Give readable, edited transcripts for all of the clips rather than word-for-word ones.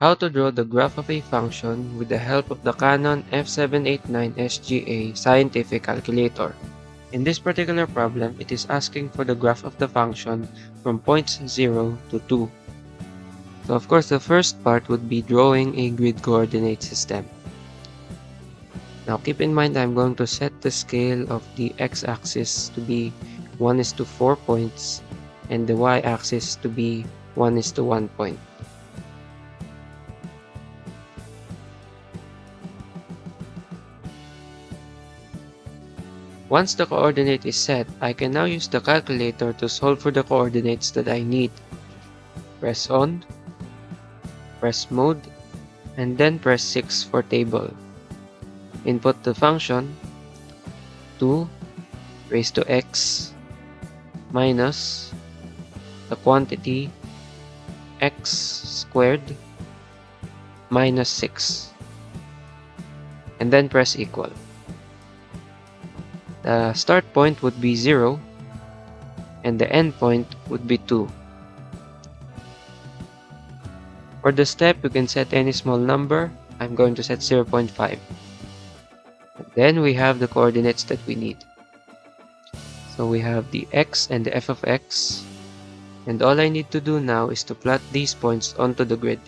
How to draw the graph of a function with the help of the Canon F-789SGA Scientific Calculator. In this particular problem, it is asking for the graph of the function from points 0 to 2. So of course, the first part would be drawing a grid coordinate system. Now keep in mind I'm going to set the scale of the x-axis to be 1:4 points and the y-axis to be 1:1 point. Once the coordinate is set, I can now use the calculator to solve for the coordinates that I need. Press on, press mode, and then press 6 for table. Input the function 2 raised to x minus the quantity x squared minus 6, and then press equal. The start point would be 0 and the end point would be 2. For the step, you can set any small number. I'm going to set 0.5. And then we have the coordinates that we need. So we have the x and the f of x, and all I need to do now is to plot these points onto the grid.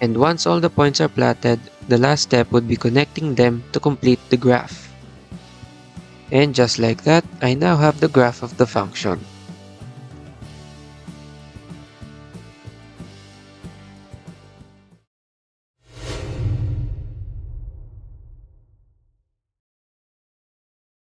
And once all the points are plotted, the last step would be connecting them to complete the graph. And just like that, I now have the graph of the function.